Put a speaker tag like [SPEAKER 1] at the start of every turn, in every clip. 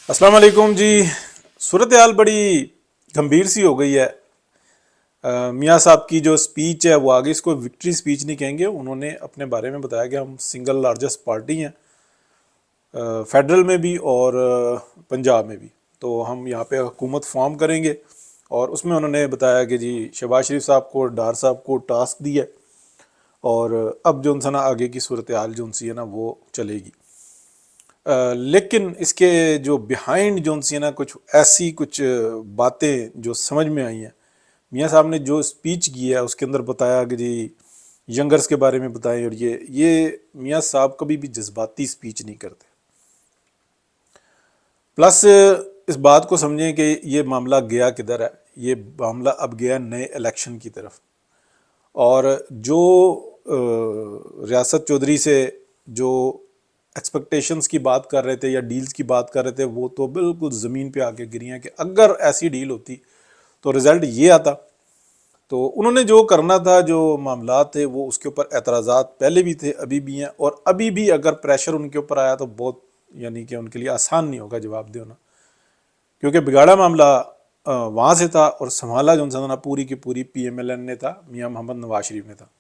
[SPEAKER 1] अस्सलाम वालेकुम जी। सूरत हाल बड़ी गंभीर सी हो गई है। मियाँ साहब की जो स्पीच है वो आगे इसको विक्ट्री स्पीच नहीं कहेंगे। उन्होंने अपने बारे में बताया कि हम सिंगल लार्जेस्ट पार्टी हैं फेडरल में भी और पंजाब में भी, तो हम यहाँ पे हुकूमत फॉर्म करेंगे। और उसमें उन्होंने बताया कि जी शहबाज शरीफ साहब को, डार साहब को टास्क दिया और अब जो सा ना आगे की सूरत हाल जो सी है ना वो चलेगी। लेकिन इसके जो बिहाइंड जो सी है ना कुछ ऐसी कुछ बातें जो समझ में आई हैं। मियाँ साहब ने जो स्पीच की है उसके अंदर बताया कि जी यंगर्स के बारे में बताएं, और ये मियाँ साहब कभी भी जज्बाती स्पीच नहीं करते। प्लस इस बात को समझें कि ये मामला गया किधर है। ये मामला अब गया नए इलेक्शन की तरफ। और जो रियासत चौधरी से जो एक्सपेक्टेशंस की बात कर रहे थे या डील्स की बात कर रहे थे, वो तो बिल्कुल ज़मीन पे आके गिरी हैं कि अगर ऐसी डील होती तो रिज़ल्ट ये आता। तो उन्होंने जो करना था, जो मामला थे, वो उसके ऊपर एतराज़ात पहले भी थे, अभी भी हैं, और अभी भी अगर प्रेशर उनके ऊपर आया तो बहुत यानी कि उनके लिए आसान नहीं होगा जवाब देना, क्योंकि बिगाड़ा मामला वहाँ से था और संभाला जो था ना पूरी की पूरी PMLN ने था, मियाँ मोहम्मद नवाज शरीफ ने था।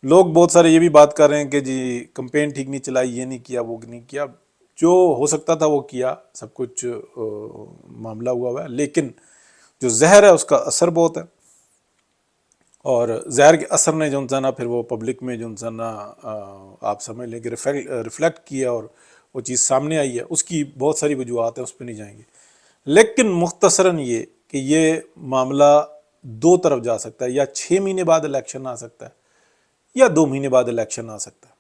[SPEAKER 1] लोग बहुत सारे ये भी बात कर रहे हैं कि जी कंपेन ठीक नहीं चलाई, ये नहीं किया, वो नहीं किया। जो हो सकता था वो किया, सब कुछ मामला हुआ है, लेकिन जो जहर है उसका असर बहुत है। और जहर के असर ने जो ना फिर वो पब्लिक में जो ना आप समझ लें कि रिफ्लेक्ट किया और वो चीज़ सामने आई है। उसकी बहुत सारी वजूहत हैं, उस पर नहीं जाएंगे। लेकिन मुख्तसरन ये कि ये मामला दो तरफ जा सकता है, या 6 महीने बाद इलेक्शन आ सकता है या 2 महीने बाद इलेक्शन आ सकता है।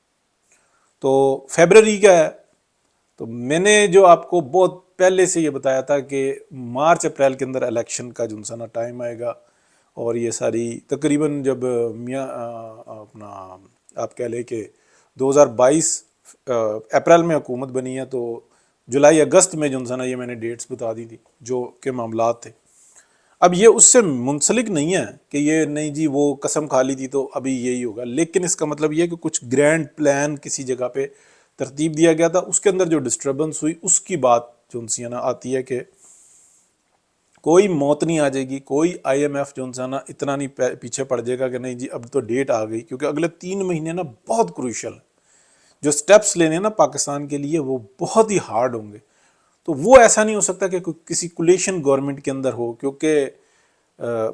[SPEAKER 1] तो फरवरी का है, तो मैंने जो आपको बहुत पहले से ये बताया था कि मार्च अप्रैल के अंदर इलेक्शन का जो सा ना टाइम आएगा। और ये सारी तकरीबन जब मियाँ अपना आप कह लें कि 2022 अप्रैल में हुकूमत बनी है, तो जुलाई अगस्त में जो सा ना ये मैंने डेट्स बता दी थी जो के मामलात थे। अब ये उससे मुंसलिक नहीं है कि ये नहीं जी वो कसम खा ली थी तो अभी यही होगा, लेकिन इसका मतलब ये है कि कुछ ग्रैंड प्लान किसी जगह पे तरतीब दिया गया था, उसके अंदर जो डिस्टर्बेंस हुई उसकी बात जो सी ना आती है कि कोई मौत नहीं आ जाएगी, कोई IMF जो सा ना इतना नहीं पीछे पड़ जाएगा कि नहीं जी अब तो डेट आ गई, क्योंकि अगले 3 महीने ना बहुत क्रूशल है। जो स्टेप्स लेने ना पाकिस्तान के लिए वो बहुत ही हार्ड होंगे। तो वो ऐसा नहीं हो सकता कि किसी कुलेशन गवर्नमेंट के अंदर हो, क्योंकि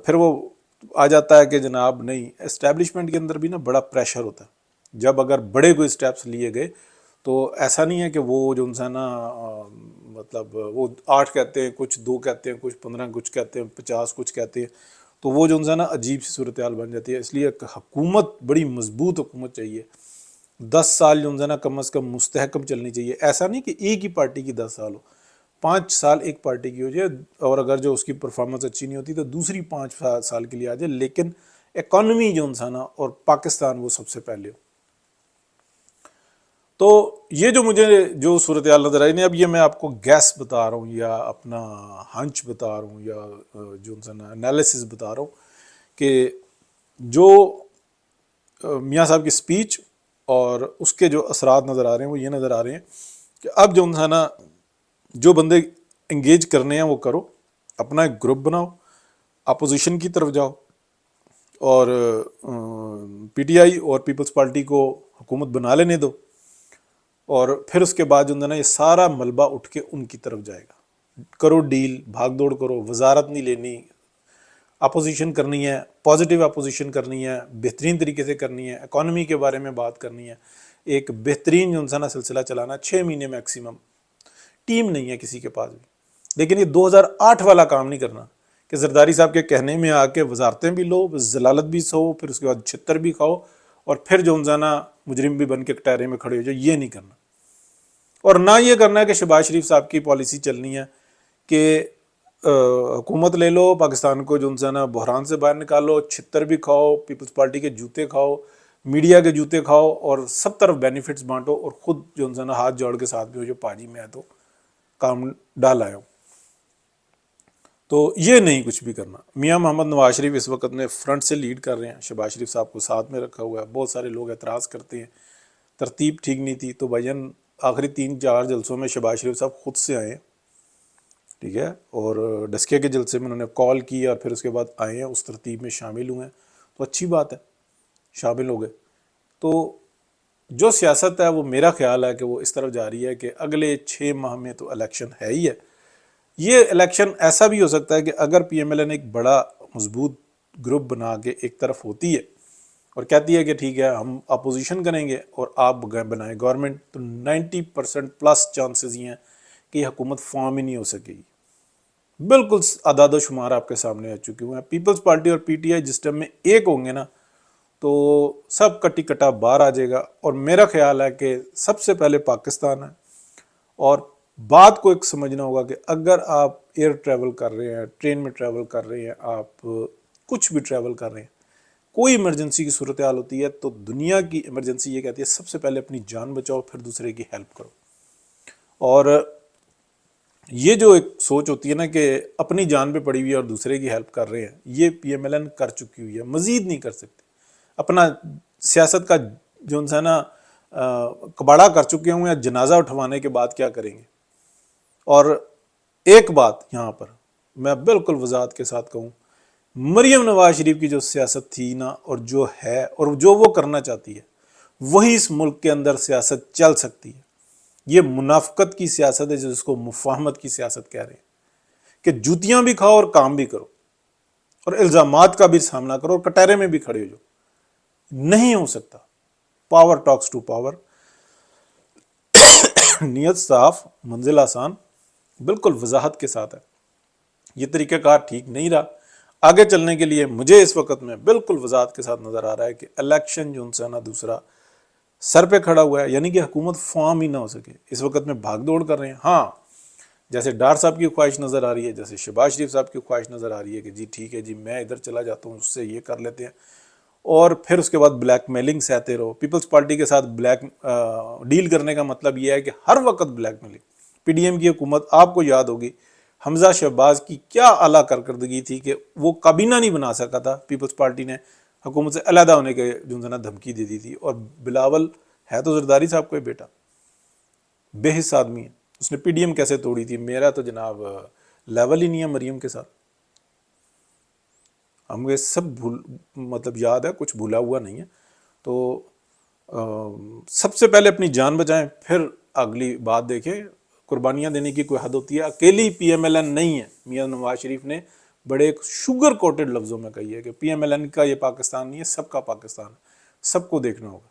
[SPEAKER 1] फिर वो आ जाता है कि जनाब नहीं, एस्टेब्लिशमेंट के अंदर भी ना बड़ा प्रेशर होता है। जब अगर बड़े कोई स्टेप्स लिए गए तो ऐसा नहीं है कि वो जो है ना मतलब वो 8 कहते हैं, कुछ 2 कहते हैं, कुछ 15, कुछ कहते हैं 50, कुछ कहते हैं, तो वो जो है ना अजीब सी सूरत हाल बन जाती है। इसलिए हुकूमत बड़ी मजबूत हुकूमत चाहिए। 10 साल जो है ना कम अज़ कम मुस्तहकम चलनी चाहिए। ऐसा नहीं कि एक ही पार्टी की 10 साल हो, 5 साल एक पार्टी की हो जाए, और अगर जो उसकी परफॉर्मेंस अच्छी नहीं होती तो दूसरी 5 साल के लिए आ जाए, लेकिन इकॉनमी जो है ना और पाकिस्तान वो सबसे पहले हो। तो ये जो मुझे जो सूरत हाल नज़र आई नहीं, अब ये मैं आपको गैस बता रहा हूँ या अपना हंच बता रहा हूँ या जो है ना एनालिसिस बता रहा हूँ कि जो मियाँ साहब की स्पीच और उसके जो असरात नज़र आ रहे हैं वो ये नज़र आ रहे हैं कि अब जो है ना जो बंदे इंगेज करने हैं वो करो, अपना एक ग्रुप बनाओ, अपोजिशन की तरफ जाओ, और PTI और पीपल्स पार्टी को हुकूमत बना लेने दो, और फिर उसके बाद जो है ना ये सारा मलबा उठ के उनकी तरफ जाएगा। करो डील, भाग दौड़ करो, वजारत नहीं लेनी, अपोजिशन करनी है, पॉजिटिव अपोजिशन करनी है, बेहतरीन तरीके से करनी है, इकॉनमी के बारे में बात करनी है, एक बेहतरीन जो है ना सिलसिला चलाना। 6 महीने मैक्सिमम, टीम नहीं है किसी के पास भी। लेकिन ये 2008 वाला काम नहीं करना कि जरदारी साहब के कहने में आके वजारतें भी लो, जलालत भी सो, फिर उसके बाद छितर भी खाओ, और फिर जो जाना मुजरिम भी बन के कटहरे में खड़े हो जाए। ये नहीं करना। और ना ये करना है कि शहबाज शरीफ साहब की पॉलिसी चलनी है कि हुकूमत ले लो, पाकिस्तान को जो है ना बहरान से बाहर निकालो, छितर भी खाओ, पीपल्स पार्टी के जूते खाओ, मीडिया के जूते खाओ, और सब तरफ बेनिफिट्स बांटो, और ख़ुद जो है ना हाथ जोड़ के साथ भी हो जो पाजी मैं तो काम डाल आया हूँ। तो ये नहीं कुछ भी करना। मियाँ मोहम्मद नवाज शरीफ इस वक्त में फ्रंट से लीड कर रहे हैं, शहबाज शरीफ साहब को साथ में रखा हुआ है। बहुत सारे लोग एतराज़ करते हैं तरतीब ठीक नहीं थी, तो भाईजान आखिरी 3-4 जलसों में शहबाज शरीफ साहब खुद से आए, ٹھیک ہے، اور ڈسکے کے جلسے میں انہوں نے کال کی اور پھر اس کے بعد آئے ہیں، اس ترتیب میں شامل ہوئے ہیں، تو اچھی بات ہے، شامل ہو گئے۔ تو جو سیاست ہے وہ میرا خیال ہے کہ وہ اس طرف جا رہی ہے کہ اگلے 6 ماہ میں تو الیکشن ہے ہی ہے۔ یہ الیکشن ایسا بھی ہو سکتا ہے کہ اگر پی ایم ایل این ایک بڑا مضبوط گروپ بنا کے ایک طرف ہوتی ہے اور کہتی ہے کہ ٹھیک ہے ہم اپوزیشن کریں گے اور آپ بنائیں گورنمنٹ، تو 90% پلس چانسز یہ ہیں کہ یہ حکومت فارم ہی نہیں ہو سکے گی۔ بالکل اعداد و شمار آپ کے سامنے آ چکے ہوئے ہیں۔ پیپلز پارٹی اور پی ٹی آئی جس ٹائم میں ایک ہوں گے نا تو سب کٹی کٹا باہر آ جائے گا، اور میرا خیال ہے کہ سب سے پہلے پاکستان ہے، اور بات کو ایک سمجھنا ہوگا کہ اگر آپ ایئر ٹریول کر رہے ہیں، ٹرین میں ٹریول کر رہے ہیں، آپ کچھ بھی ٹریول کر رہے ہیں، کوئی ایمرجنسی کی صورتحال ہوتی ہے تو دنیا کی ایمرجنسی یہ کہتی ہے سب سے پہلے اپنی جان بچاؤ پھر دوسرے کی ہیلپ کرو۔ اور یہ جو ایک سوچ ہوتی ہے نا کہ اپنی جان پہ پڑی ہوئی ہے اور دوسرے کی ہیلپ کر رہے ہیں، یہ پی ایم ایل این کر چکی ہوئی ہے، مزید نہیں کر سکتی۔ اپنا سیاست کا جو ہے نا کباڑا کر چکے ہوں یا جنازہ اٹھوانے کے بعد کیا کریں گے۔ اور ایک بات یہاں پر میں بالکل وضاحت کے ساتھ کہوں، مریم نواز شریف کی جو سیاست تھی نا اور جو ہے اور جو وہ کرنا چاہتی ہے وہی اس ملک کے اندر سیاست چل سکتی ہے۔ یہ منافقت کی سیاست ہے جس کو مفاہمت کی سیاست کہہ رہے ہیں، کہ جوتیاں بھی کھاؤ اور کام بھی کرو اور الزامات کا بھی سامنا کرو اور کٹہرے میں بھی کھڑے ہو جاؤ۔ نہیں ہو سکتا۔ پاور ٹاکس ٹو پاور، نیت صاف منزل آسان، بالکل وضاحت کے ساتھ ہے۔ یہ طریقہ کار ٹھیک نہیں رہا۔ آگے چلنے کے لیے مجھے اس وقت میں بالکل وضاحت کے ساتھ نظر آ رہا ہے کہ الیکشن جو ہے نا دوسرا سر پہ کھڑا ہوا ہے، یعنی کہ حکومت فارم ہی نہ ہو سکے۔ اس وقت میں بھاگ دوڑ کر رہے ہیں۔ ہاں، جیسے ڈار صاحب کی خواہش نظر آ رہی ہے، جیسے شہباز شریف صاحب کی خواہش نظر آ رہی ہے کہ جی ٹھیک ہے جی میں ادھر چلا جاتا ہوں، اس سے یہ کر لیتے ہیں، اور پھر اس کے بعد بلیک میلنگ سہتے رہو۔ پیپلز پارٹی کے ساتھ بلیک ڈیل کرنے کا مطلب یہ ہے کہ ہر وقت blackmailing. P D M کی حکومت آپ کو یاد ہوگی حمزہ شہباز کی کیا اعلیٰ کارکردگی تھی کہ وہ کابینہ نہیں بنا سکا تھا، پیپلز پارٹی نے حکومت سے علیحدہ ہونے کے جو ہے نا دھمکی دے دی تھی۔ اور بلاول ہے تو زرداری صاحب کو بیٹا، بے حص آدمی ہے، اس نے پی ڈی ایم کیسے توڑی تھی؟ میرا تو جناب لیول ہی نہیں ہے مریم کے ساتھ۔ ہم یہ سب مطلب یاد ہے، کچھ بھولا ہوا نہیں ہے۔ تو سب سے پہلے اپنی جان بچائیں، پھر اگلی بات دیکھیں۔ قربانیاں دینے کی کوئی حد ہوتی ہے، اکیلی پی ایم ایل این نہیں ہے۔ میاں نواز شریف نے بڑے شوگر کوٹڈ لفظوں میں کہی ہے کہ پی ایم ایل این کا یہ پاکستان نہیں ہے، سب کا پاکستان ہے، سب کو دیکھنا ہوگا۔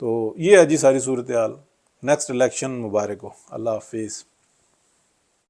[SPEAKER 1] تو یہ ہے جی ساری صورتحال۔ نیکسٹ الیکشن مبارک ہو۔ اللہ حافظ۔